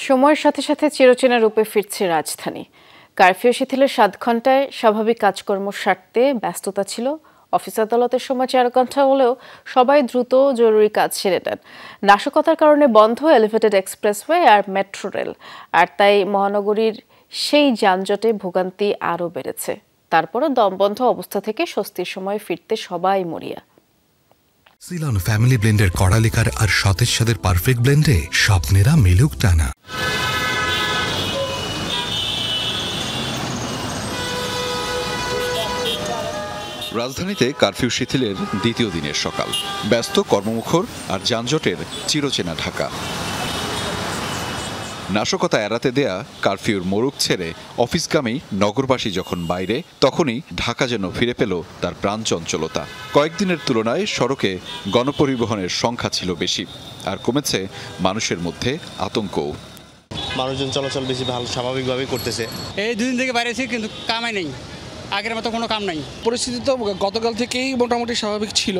সময়ের সাথে সাথে চিরচেনা রূপে ফিরছে রাজধানী। কারফিউ শিথিলের ৭ ঘণ্টায় স্বাভাবিক কাজকর্ম সারতে ব্যস্ততা ছিল। অফিস আদালতের সময় ৪ ঘণ্টা হলেও সবাই দ্রুত জরুরি কাজ সেরে নেন। নাশকতার কারণে বন্ধ এলিভেটেড এক্সপ্রেসওয়ে আর মেট্রো রেল, আর তাই মহানগরীর সেই যানজটে ভোগান্তি আরও বেড়েছে। তারপরও দমবন্ধ অবস্থা থেকে স্বস্তির সময় ফিরতে সবাই মরিয়া। সিলন ফ্যামিলি ব্লেন্ডের কড়ালিকার আর সতেজ স্বাদের পারফেক্ট ব্লেন্ডে স্বপ্নেরা মেলুক টানা। রাজধানীতে কারফিউ শিথিলের দ্বিতীয় দিনের সকাল, ব্যস্ত কর্মমুখর আর যানজটের চিরচেনা ঢাকা। নাশকতা এড়াতে দেয়া কারফিউর মোড়ক ছেড়ে অফিসগামী নগরবাসী যখন বাইরে, তখনই ঢাকা যেন ফিরে পেল তার প্রাণচঞ্চলতা। কয়েকদিনের তুলনায় সড়কে গণপরিবহনের সংখ্যা ছিল বেশি, আর কমেছে মানুষের মধ্যে আতঙ্কও। মানুষজন চলাচল বেশি ভালো স্বাভাবিকভাবেই করতেছে। এই দুদিন থেকে বাইরেছি, কিন্তু কামাই নেই, আগের মতো কোনো কাম নাই। পরিস্থিতি তো গতকাল থেকেই মোটামুটি স্বাভাবিক ছিল,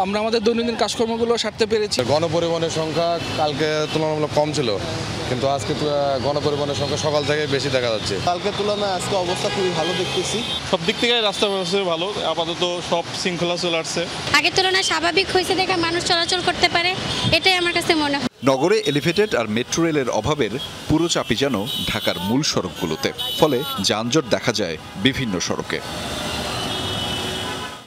আমরা আমাদের দৈনন্দিন কাজকর্মগুলো সারতে পেরেছি। গণপরিবহনের সংখ্যা কালকে তুলনামূলক কম ছিল, কিন্তু আজকে গণপরিবহনের সংখ্যা সকাল থেকে বেশি দেখা যাচ্ছে। কালকের তুলনায় আজকে অবস্থা খুবই ভালো দেখতেছি। সব দিক থেকে রাস্তা ব্যবস্থা ভালো, আপাতত সব শৃঙ্খলা চলে আসছে। আগের তুলনায় স্বাভাবিক হয়েছে দেখে মানুষ চলাচল করতে পারে, এটাই আমার কাছে মনে হয়। নগরে এলিভেটেড আর মেট্রো রেলের অভাবের পুরো চাপই যেন ঢাকার মূল সড়কগুলোতে, ফলে যানজট দেখা যায় বিভিন্ন সড়কে।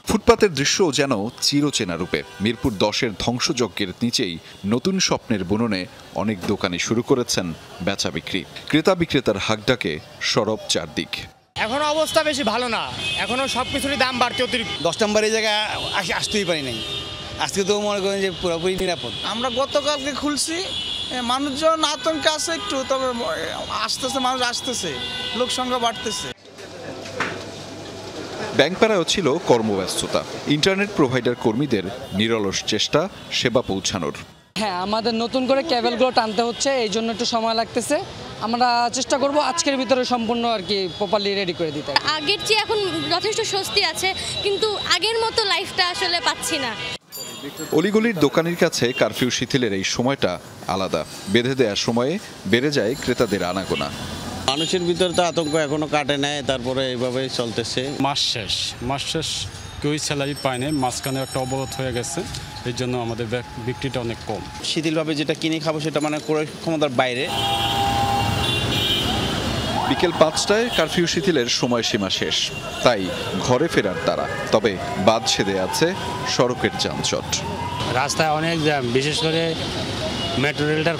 ফুটপাতের দৃশ্যও যেন চিরচেনা রূপে। মিরপুর 10-এর ধ্বংসযজ্ঞের নিচেই নতুন স্বপ্নের বুননে অনেক দোকানি শুরু করেছেন বেচা বিক্রি। ক্রেতা বিক্রেতার হাকডাকে সরব চারদিক। এখনো অবস্থা বেশি ভালো না, এখনো সবকিছুরই দাম বাড়তে অতিরিক্ত। 10 নম্বর এই জায়গায় আসতেই পারি নাই, আজকে তো মনে করেন যে পুরোপুরি নিরাপদ। আমরা গতকালকে খুলছি, মানুষজন আতঙ্কে আছে একটু, তবে আসতেছে, মানুষ আসতেছে, লোক সংখ্যা বাড়তেছে। ব্যাংকপাড়াও ছিল কর্মব্যস্ততা, ইন্টারনেট প্রোভাইডার কর্মীদের নিরলস চেষ্টা সেবা পৌঁছানোর। হ্যাঁ, আমাদের নতুন করে কেবলগুলো টানতে হচ্ছে, এই জন্য একটু সময় লাগতেছে। আমরা চেষ্টা করব আজকের ভিতরে সম্পূর্ণ আর কি প্রপারলি রেডি করে দিতে। আগের চেয়ে এখন যথেষ্ট স্বস্তি আছে, কিন্তু আগের মতো লাইফটা আসলে পাচ্ছি না। অলিগলির দোকানের কাছে কারফিউ শিথিলের এই সময়টা আলাদা। বেঁধে দেওয়ার সময়ে বেড়ে যায় ক্রেতাদের আনাগোনা। মানুষের ভিতরে তো আতঙ্ক এখনো কাটে নাই, তারপরে এইভাবেই চলতেছে। মাস শেষ কেউই স্যালারি পায় না, মাঝখানে একটা অবরোধ হয়ে গেছে, এই জন্য আমাদের বিক্রিটা অনেক কম। শিথিলভাবে যেটা কিনে খাবো সেটা মানে ক্রয় ক্ষমতার বাইরে। বিকেল 5টায় কারফিউ শিথিলের সময়সীমা শেষ, তাই ঘরে ফেরার তারা। তবে বাদ সেধে আছে সড়কের যানজট। রাস্তায় অনেক জ্যাম, বিশেষ করে মেট্রো রেলটার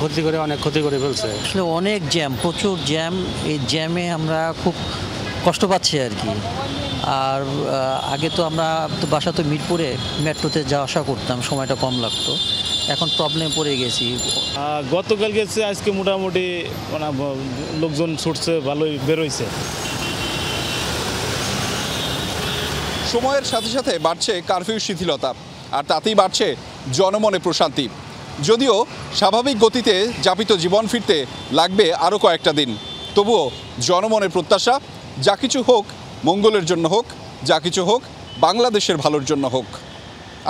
অনেক ক্ষতি করে ফেলছে। আসলে অনেক জ্যাম, প্রচুর জ্যাম। এই জ্যামে আমরা খুব কষ্ট পাচ্ছি আর কি। আর আগে তো আমরা বাসা তো মিরপুরে, মেট্রোতে যাওয়া আসা করতাম, সময়টা কম লাগতো, এখন প্রবলেম পড়ে গেছি। গতকাল গেছে, আজকে মোটামুটি মানে লোকজন ছুটছে, ভালোই বেরোইছে। সময়ের সাথে সাথে বাড়ছে কারফিউ শিথিলতা, আর তাতেই বাড়ছে জনমনে প্রশান্তি। যদিও স্বাভাবিক গতিতে যাপিত জীবন ফিরতে লাগবে আরও কয়েকটা দিন, তবুও জনমনের প্রত্যাশা যা কিছু হোক মঙ্গলের জন্য হোক, যা কিছু হোক বাংলাদেশের ভালোর জন্য হোক।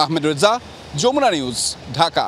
আহমেদ রেজা, যমুনা নিউজ, ঢাকা।